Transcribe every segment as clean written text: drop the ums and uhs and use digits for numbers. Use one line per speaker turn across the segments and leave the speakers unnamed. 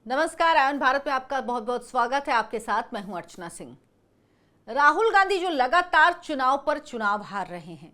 नमस्कार, आयन भारत में आपका बहुत बहुत स्वागत है। आपके साथ मैं हूं अर्चना सिंह। राहुल गांधी जो लगातार चुनाव पर चुनाव हार रहे हैं,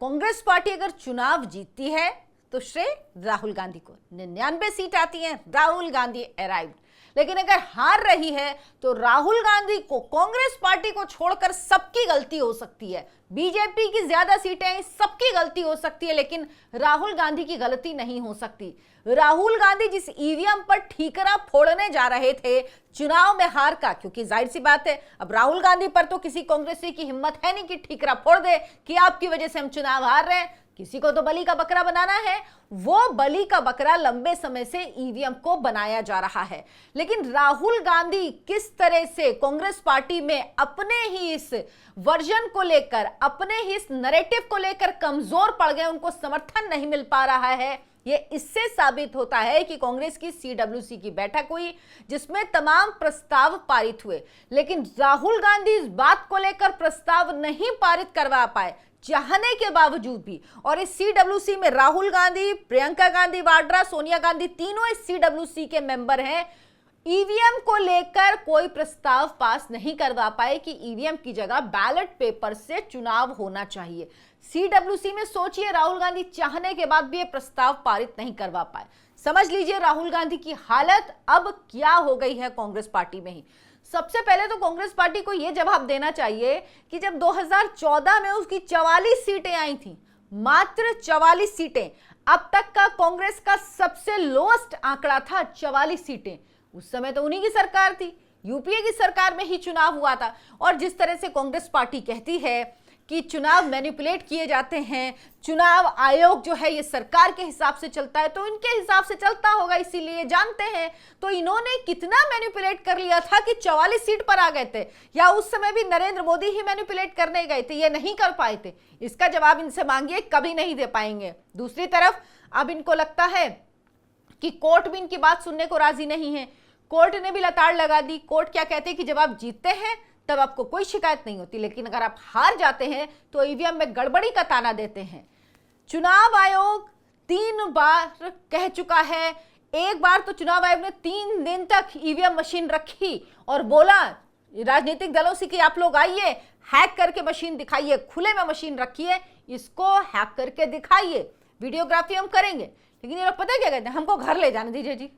कांग्रेस पार्टी अगर चुनाव जीतती है तो श्रेय राहुल गांधी को, 99 सीट आती हैं, राहुल गांधी अराइव्ड। लेकिन अगर हार रही है तो राहुल गांधी को, कांग्रेस पार्टी को छोड़कर सबकी गलती हो सकती है। बीजेपी की ज्यादा सीटें हैं, सबकी गलती हो सकती है, लेकिन राहुल गांधी की गलती नहीं हो सकती। राहुल गांधी जिस ईवीएम पर ठीकरा फोड़ने जा रहे थे चुनाव में हार का, क्योंकि जाहिर सी बात है अब राहुल गांधी पर तो किसी कांग्रेसी की हिम्मत है नहीं कि ठीकरा फोड़ दे कि आपकी वजह से हम चुनाव हार रहे हैं। किसी को तो बलि का बकरा बनाना है। वो बलि का बकरा लंबे समय से ईवीएम को बनाया जा रहा है। लेकिन राहुल गांधी किस तरह से कांग्रेस पार्टी में अपने ही इस वर्जन को लेकर, अपने ही इस नैरेटिव को लेकर कमजोर पड़ गए, उनको समर्थन नहीं मिल पा रहा है। ये इससे साबित होता है कि कांग्रेस की सीडब्ल्यूसी की बैठक हुई जिसमें तमाम प्रस्ताव पारित हुए, लेकिन राहुल गांधी इस बात को लेकर प्रस्ताव नहीं पारित करवा पाए चाहने के बावजूद भी। और इस सीडब्ल्यूसी में राहुल गांधी, प्रियंका गांधी वाड्रा, सोनिया गांधी तीनों इस सीडब्ल्यूसी के मेंबर हैं। ईवीएम को लेकर कोई प्रस्ताव पास नहीं करवा पाए कि ईवीएम की जगह बैलेट पेपर से चुनाव होना चाहिए। सीडब्ल्यूसी में सोचिए, राहुल गांधी चाहने के बाद भी ये प्रस्ताव पारित नहीं करवा पाए। समझ लीजिए राहुल गांधी की हालत अब क्या हो गई है कांग्रेस पार्टी में ही। सबसे पहले तो कांग्रेस पार्टी को यह जवाब देना चाहिए कि जब 2014 में उसकी 44 सीटें आई थी, मात्र 44 सीटें, अब तक का कांग्रेस का सबसे लोएस्ट आंकड़ा था 44 सीटें। उस समय तो उन्हीं की सरकार थी, यूपीए की सरकार में ही चुनाव हुआ था। और जिस तरह से कांग्रेस पार्टी कहती है कि चुनाव मैनिपुलेट किए जाते हैं, चुनाव आयोग जो है ये सरकार के हिसाब से चलता है, तो इनके हिसाब से चलता होगा, इसीलिए जानते हैं। तो इन्होंने कितना मैनिपुलेट कर लिया था कि 44 सीट पर आ गए थे, या उस समय भी नरेंद्र मोदी ही मैनिपुलेट करने गए थे, ये नहीं कर पाए थे। इसका जवाब इनसे मांगिए, कभी नहीं दे पाएंगे। दूसरी तरफ अब इनको लगता है कि कोर्ट भी इनकी बात सुनने को राजी नहीं है। कोर्ट ने भी लताड़ लगा दी। कोर्ट क्या कहते हैं कि जब आप जीतते हैं तब आपको कोई शिकायत नहीं होती, लेकिन अगर आप हार जाते हैं तो ईवीएम में गड़बड़ी का ताना देते हैं। चुनाव आयोग 3 बार कह चुका है। एक बार तो चुनाव आयोग ने 3 दिन तक ईवीएम मशीन रखी और बोला राजनीतिक दलों से कि आप लोग आइए, हैक करके मशीन दिखाइए, खुले में मशीन रखिए, इसको हैक करके दिखाइए, वीडियोग्राफी हम करेंगे। लेकिन ये लोग पता क्या कहते हैं, हमको घर ले जाने दीजिए जी।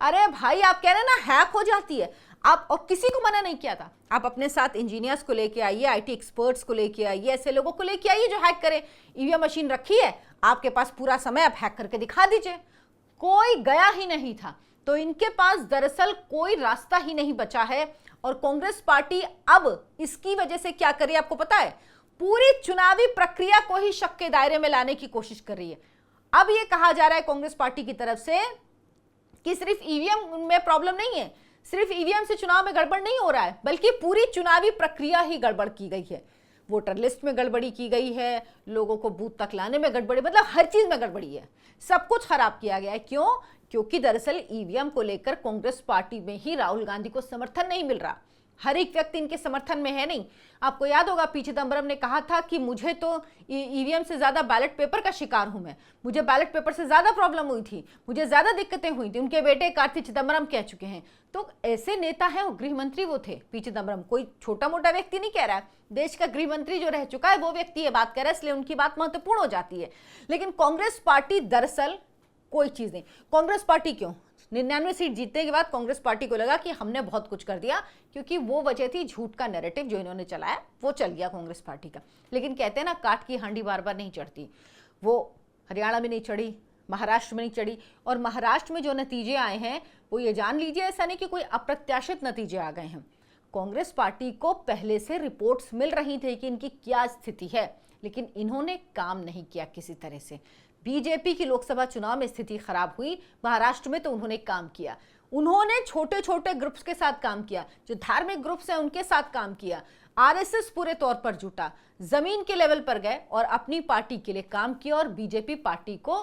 अरे भाई, आप कह रहे हैं ना हैक हो जाती है, आप और किसी को मना नहीं किया था। आप अपने साथ इंजीनियर्स को लेके आइए, आईटी एक्सपर्ट्स को लेके आइए, ऐसे लोगों को लेके आइए जो हैक करें। ईवीएम मशीन रखी है, आपके पास पूरा समय, आप हैक करके दिखा दीजिए। कोई गया ही नहीं था। तो इनके पास दरअसल कोई रास्ता ही नहीं बचा है। और कांग्रेस पार्टी अब इसकी वजह से क्या कर रही है आपको पता है? पूरी चुनावी प्रक्रिया को ही शक के दायरे में लाने की कोशिश कर रही है। अब यह कहा जा रहा है कांग्रेस पार्टी की तरफ से कि सिर्फ ईवीएम में प्रॉब्लम नहीं है, सिर्फ ईवीएम से चुनाव में गड़बड़ नहीं हो रहा है, बल्कि पूरी चुनावी प्रक्रिया ही गड़बड़ की गई है। वोटर लिस्ट में गड़बड़ी की गई है, लोगों को बूथ तक लाने में गड़बड़ी, मतलब हर चीज में गड़बड़ी है, सब कुछ खराब किया गया है। क्यों? क्योंकि दरअसल ईवीएम को लेकर कांग्रेस पार्टी में ही राहुल गांधी को समर्थन नहीं मिल रहा। हर एक व्यक्ति इनके समर्थन में है नहीं। आपको याद होगा पी चिदंबरम ने कहा था कि मुझे तो ईवीएम से ज्यादा बैलेट पेपर का शिकार हूं मैं, मुझे बैलेट पेपर से ज्यादा प्रॉब्लम हुई थी, मुझे ज्यादा दिक्कतें हुई थी। उनके बेटे कार्ति चिदंबरम कह चुके हैं। तो ऐसे नेता हैं, वो गृह मंत्री वो थे पी चिदंबरम, कोई छोटा मोटा व्यक्ति नहीं कह रहा है। देश का गृह मंत्री जो रह चुका है वो व्यक्ति ये बात कह रहा है, इसलिए उनकी बात महत्वपूर्ण हो जाती है। लेकिन कांग्रेस पार्टी दरअसल कोई चीज नहीं। कांग्रेस पार्टी क्यों 99 सीट जीतने के बाद कांग्रेस पार्टी को लगा कि हमने बहुत कुछ कर दिया, क्योंकि वो वजह थी झूठ का नैरेटिव जो इन्होंने चलाया, वो चल गया कांग्रेस पार्टी का। लेकिन कहते हैं ना, काट की हांडी बार बार नहीं चढ़ती। वो हरियाणा में नहीं चढ़ी, महाराष्ट्र में नहीं चढ़ी, और महाराष्ट्र में जो नतीजे आए हैं वो ये जान लीजिए, ऐसा नहीं कि कोई अप्रत्याशित नतीजे आ गए हैं। कांग्रेस पार्टी को पहले से रिपोर्ट्स मिल रही थी कि इनकी क्या स्थिति है, लेकिन इन्होंने काम नहीं किया किसी तरह से। बीजेपी की लोकसभा चुनाव में स्थिति खराब हुई, महाराष्ट्र में तो उन्होंने काम किया। उन्होंने छोटे छोटे ग्रुप्स के साथ काम किया, जो धार्मिक ग्रुप्स हैं उनके साथ काम किया। आरएसएस पूरे तौर पर जुटा, जमीन के लेवल पर गए और अपनी पार्टी के लिए काम किया, और बीजेपी पार्टी को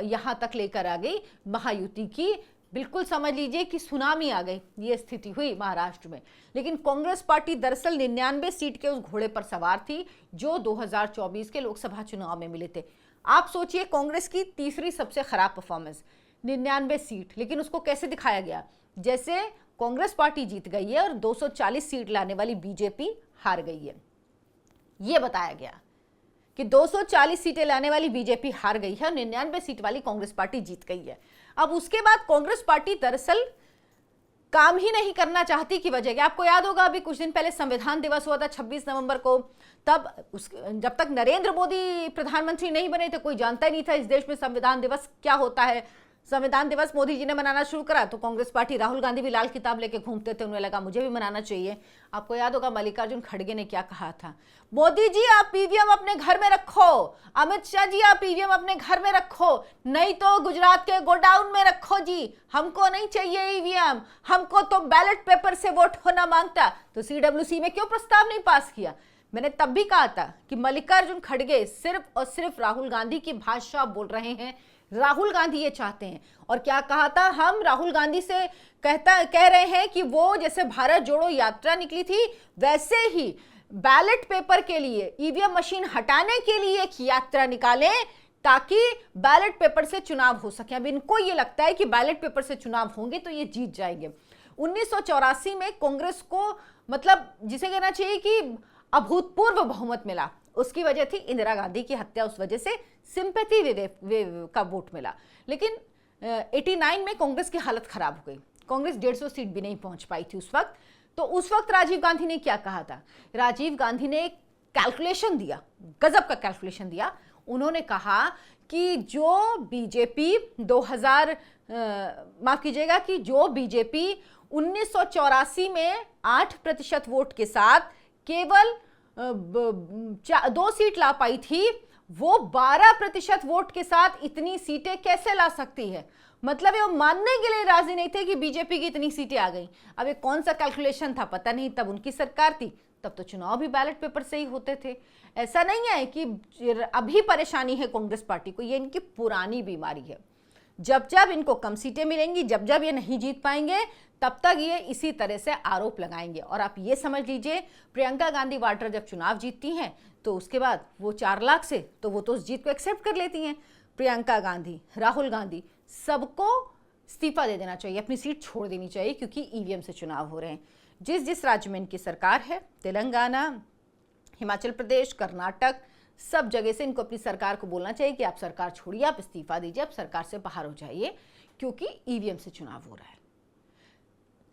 यहां तक लेकर आ गई महायुति की। बिल्कुल समझ लीजिए कि सुनामी आ गई, ये स्थिति हुई महाराष्ट्र में। लेकिन कांग्रेस पार्टी दरअसल 99 सीट के उस घोड़े पर सवार थी जो 2024 के लोकसभा चुनाव में मिले थे। आप सोचिए, कांग्रेस की तीसरी सबसे खराब परफॉर्मेंस, 99 सीट, लेकिन उसको कैसे दिखाया गया, जैसे कांग्रेस पार्टी जीत गई है और 240 सीट लाने वाली बीजेपी हार गई है। यह बताया गया कि 240 सीटें लाने वाली बीजेपी हार गई है और 99 सीट वाली कांग्रेस पार्टी जीत गई है। अब उसके बाद कांग्रेस पार्टी दरअसल काम ही नहीं करना चाहती की वजह क्या, आपको याद होगा अभी कुछ दिन पहले संविधान दिवस हुआ था 26 नवंबर को, तब जब तक नरेंद्र मोदी प्रधानमंत्री नहीं बने थे कोई जानता ही नहीं था इस देश में संविधान दिवस क्या होता है। संविधान दिवस मोदी जी ने मनाना शुरू करा तो कांग्रेस पार्टी, राहुल गांधी भी लाल किताब लेके घूमते थे, उन्हें लगा मुझे भी मनाना चाहिए। आपको याद होगा मल्लिकार्जुन खड़गे ने क्या कहा था, मोदी जी आप ईवीएम अपने घर में रखो, अमित शाह जी आप ईवीएम अपने घर में रखो, नहीं तो गुजरात के गोडाउन में रखो जी, हमको नहीं चाहिए ईवीएम, हमको तो बैलेट पेपर से वोट होना मांगता। तो सीडब्ल्यूसी में क्यों प्रस्ताव नहीं पास किया। मैंने तब भी कहा था कि मल्लिकार्जुन खड़गे सिर्फ और सिर्फ राहुल गांधी की भाषा बोल रहे हैं, राहुल गांधी ये चाहते हैं। और क्या कहा था, हम राहुल गांधी से कह रहे हैं कि वो जैसे भारत जोड़ो यात्रा निकली थी वैसे ही बैलेट पेपर के लिए, ईवीएम मशीन हटाने के लिए एक यात्रा निकालें ताकि बैलेट पेपर से चुनाव हो सके। अब इनको ये लगता है कि बैलेट पेपर से चुनाव होंगे तो ये जीत जाएंगे। 1984 में कांग्रेस को मतलब जिसे कहना चाहिए कि अभूतपूर्व बहुमत मिला, उसकी वजह थी इंदिरा गांधी की हत्या, उस वजह से सिंपैथी वेव का वोट मिला। लेकिन 89 में कांग्रेस की हालत खराब हो गई, कांग्रेस 150 सीट भी नहीं पहुंच पाई थी उस वक्त। तो उस वक्त राजीव गांधी ने क्या कहा था, राजीव गांधी ने एक कैलकुलेशन दिया, गजब का कैलकुलेशन दिया। उन्होंने कहा कि जो बीजेपी 1984 में 8% वोट के साथ केवल 2 सीट ला पाई थी, वो 12% वोट के साथ इतनी सीटें कैसे ला सकती है। मतलब वो मानने के लिए राजी नहीं थे कि बीजेपी की इतनी सीटें आ गई। अब ये कौन सा कैलकुलेशन था पता नहीं, तब उनकी सरकार थी, तब तो चुनाव भी बैलेट पेपर से ही होते थे। ऐसा नहीं है कि अभी परेशानी है कांग्रेस पार्टी को, ये इनकी पुरानी बीमारी है। जब जब इनको कम सीटें मिलेंगी, जब जब ये नहीं जीत पाएंगे, तब तक ये इसी तरह से आरोप लगाएंगे। और आप ये समझ लीजिए, प्रियंका गांधी वाड्रा जब चुनाव जीतती हैं तो उसके बाद वो 4 लाख से तो वो तो उस जीत को एक्सेप्ट कर लेती हैं। प्रियंका गांधी, राहुल गांधी, सबको इस्तीफा दे देना चाहिए, अपनी सीट छोड़ देनी चाहिए, क्योंकि ईवीएम से चुनाव हो रहे हैं। जिस जिस राज्य में इनकी सरकार है, तेलंगाना, हिमाचल प्रदेश, कर्नाटक, सब जगह से इनको अपनी सरकार को बोलना चाहिए कि आप सरकार छोड़िए, आप इस्तीफा दीजिए, आप सरकार से बाहर हो जाइए, क्योंकि ईवीएम से चुनाव हो रहा है।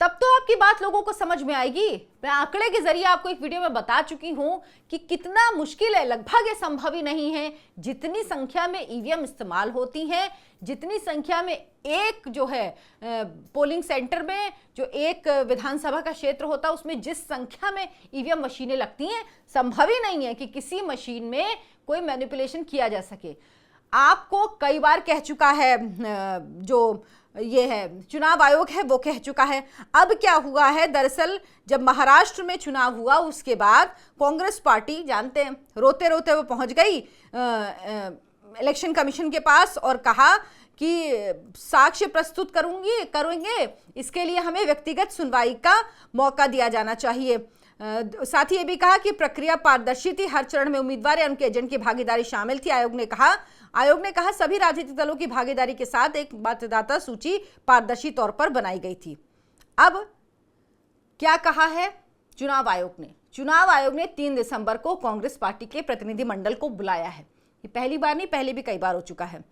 तब तो आपकी बात लोगों को समझ में आएगी। मैं आंकड़े के जरिए आपको एक वीडियो में बता चुकी हूं कि कितना मुश्किल है, लगभग ये संभव ही नहीं है। जितनी संख्या में ईवीएम इस्तेमाल होती हैं, जितनी संख्या में एक जो है पोलिंग सेंटर में जो एक विधानसभा का क्षेत्र होता है उसमें जिस संख्या में ईवीएम मशीनें लगती हैं, संभव ही नहीं है कि किसी मशीन में कोई मैनिपुलेशन किया जा सके। आपको कई बार कह चुका है जो ये है चुनाव आयोग है, वो कह चुका है। अब क्या हुआ है, दरअसल जब महाराष्ट्र में चुनाव हुआ उसके बाद कांग्रेस पार्टी, जानते हैं, रोते रोते वो पहुंच गई इलेक्शन कमीशन के पास और कहा कि साक्ष्य प्रस्तुत करेंगे, इसके लिए हमें व्यक्तिगत सुनवाई का मौका दिया जाना चाहिए। साथ ही ये भी कहा कि प्रक्रिया पारदर्शी थी, हर चरण में उम्मीदवार या उनके एजेंट की भागीदारी शामिल थी। आयोग ने कहा सभी राजनीतिक दलों की भागीदारी के साथ एक मतदाता सूची पारदर्शी तौर पर बनाई गई थी। अब क्या कहा है चुनाव आयोग ने 3 दिसंबर को कांग्रेस पार्टी के प्रतिनिधिमंडल को बुलाया है। ये पहली बार नहीं, पहले भी कई बार हो चुका है।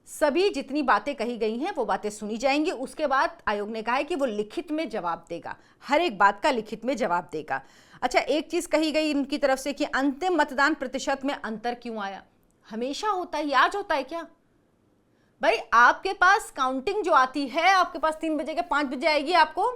सभी जितनी बातें कही गई हैं वो बातें सुनी जाएंगी। उसके बाद आयोग ने कहा है कि वो लिखित में जवाब देगा, हर एक बात का लिखित में जवाब देगा। अच्छा, एक चीज कही गई इनकी तरफ से कि अंतिम मतदान प्रतिशत में अंतर क्यों आया। हमेशा होता है, आज होता है क्या भाई? आपके पास काउंटिंग जो आती है, आपके पास 3 बजे के 5 बजे आएगी, आपको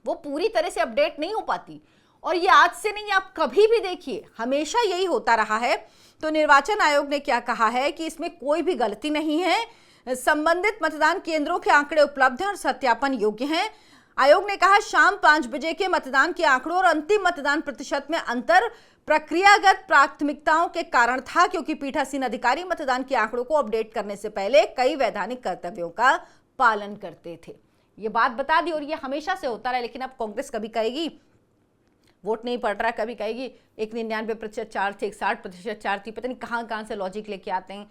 वो पूरी तरह से अपडेट नहीं हो पाती। और ये आज से नहीं, आप कभी भी देखिए, हमेशा यही होता रहा है। तो निर्वाचन आयोग ने क्या कहा है कि इसमें कोई भी गलती नहीं है, संबंधित मतदान केंद्रों के आंकड़े उपलब्ध हैं और सत्यापन योग्य हैं। आयोग ने कहा शाम 5 बजे के मतदान के आंकड़ों और अंतिम मतदान प्रतिशत में अंतर प्रक्रियागत प्राथमिकताओं के कारण था, क्योंकि पीठासीन अधिकारी मतदान के आंकड़ों को अपडेट करने से पहले कई वैधानिक कर्तव्यों का पालन करते थे। ये बात बता दी, और ये हमेशा से होता रहा। लेकिन अब कांग्रेस कभी कहेगी वोट नहीं पड़ रहा, कभी कहेगी एक 99% 4 थी, एक 60% 4 थी, पता नहीं कहां से लॉजिक लेके आते हैं।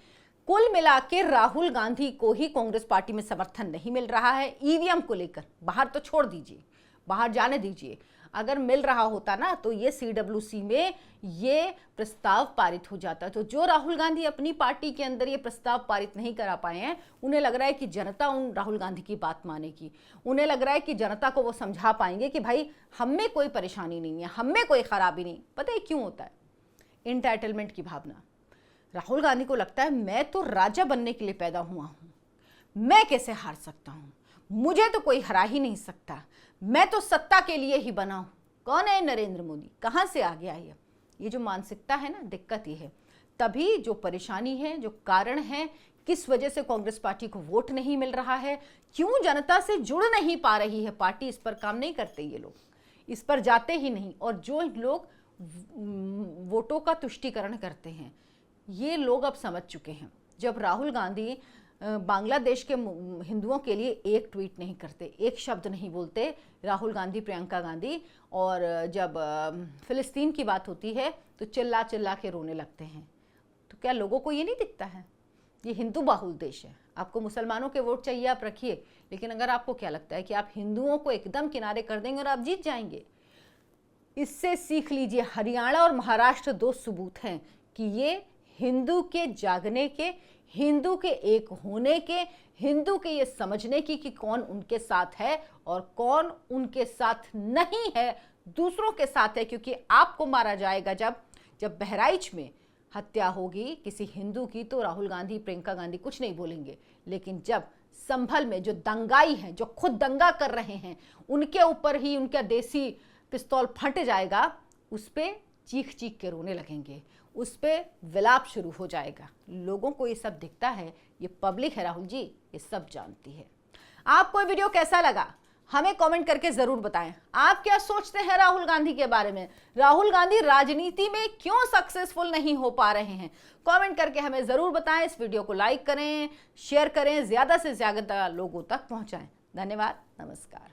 कुल मिला के राहुल गांधी को ही कांग्रेस पार्टी में समर्थन नहीं मिल रहा है। ईवीएम को लेकर बाहर तो छोड़ दीजिए, बाहर जाने दीजिए, अगर मिल रहा होता ना तो ये सीडब्ल्यूसी में ये प्रस्ताव पारित हो जाता। तो जो राहुल गांधी अपनी पार्टी के अंदर ये प्रस्ताव पारित नहीं करा पाए हैं, उन्हें लग रहा है कि जनता उन राहुल गांधी की बात मानेगी, उन्हें लग रहा है कि जनता को वो समझा पाएंगे कि भाई हम में कोई परेशानी नहीं है, हम में कोई खराबी नहीं। पता है क्यों होता है? इंटाइटलमेंट की भावना। राहुल गांधी को लगता है मैं तो राजा बनने के लिए पैदा हुआ हूं, मैं कैसे हार सकता हूं, मुझे तो कोई हरा ही नहीं सकता, मैं तो सत्ता के लिए ही बना हूं। कौन है नरेंद्र मोदी? कहां से आ गया ये जो मानसिकता है ना, दिक्कत ये है। तभी जो परेशानी है, जो कारण है, किस वजह से कांग्रेस पार्टी को वोट नहीं मिल रहा है, क्यों जनता से जुड़ नहीं पा रही है पार्टी, इस पर काम नहीं करते ये लोग, इस पर जाते ही नहीं। और जो लोग वोटों का तुष्टीकरण करते हैं, ये लोग अब समझ चुके हैं। जब राहुल गांधी बांग्लादेश के हिंदुओं के लिए एक ट्वीट नहीं करते, एक शब्द नहीं बोलते राहुल गांधी, प्रियंका गांधी, और जब फिलिस्तीन की बात होती है तो चिल्ला चिल्ला के रोने लगते हैं, तो क्या लोगों को ये नहीं दिखता है? ये हिंदू बाहुल देश है। आपको मुसलमानों के वोट चाहिए, आप रखिए, लेकिन अगर आपको क्या लगता है कि आप हिंदुओं को एकदम किनारे कर देंगे और आप जीत जाएंगे, इससे सीख लीजिए। हरियाणा और महाराष्ट्र दो सबूत हैं कि ये हिंदू के जागने के, हिंदू के एक होने के, हिंदू के ये समझने की कि कौन उनके साथ है और कौन उनके साथ नहीं है, दूसरों के साथ है। क्योंकि आपको मारा जाएगा जब बहराइच में हत्या होगी किसी हिंदू की, तो राहुल गांधी, प्रियंका गांधी कुछ नहीं बोलेंगे, लेकिन जब संभल में जो दंगाई हैं, जो खुद दंगा कर रहे हैं, उनके ऊपर ही उनका देसी पिस्तौल फट जाएगा, उस पर चीख चीख के रोने लगेंगे, उस पर विलाप शुरू हो जाएगा। लोगों को ये सब दिखता है, ये पब्लिक है राहुल जी, ये सब जानती है। आपको ये वीडियो कैसा लगा हमें कमेंट करके जरूर बताएं। आप क्या सोचते हैं राहुल गांधी के बारे में? राहुल गांधी राजनीति में क्यों सक्सेसफुल नहीं हो पा रहे हैं? कमेंट करके हमें जरूर बताएं। इस वीडियो को लाइक करें, शेयर करें, ज्यादा से ज्यादा लोगों तक पहुंचाएं। धन्यवाद, नमस्कार।